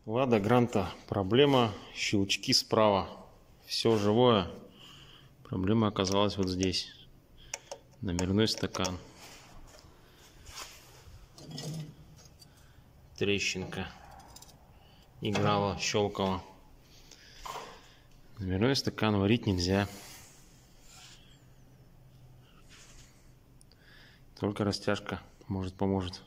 Лада Гранта. Проблема щелчки справа. Все живое. Проблема оказалась вот здесь. Номерной стакан. Трещинка. Играла, щелкала. Номерной стакан варить нельзя. Только растяжка поможет.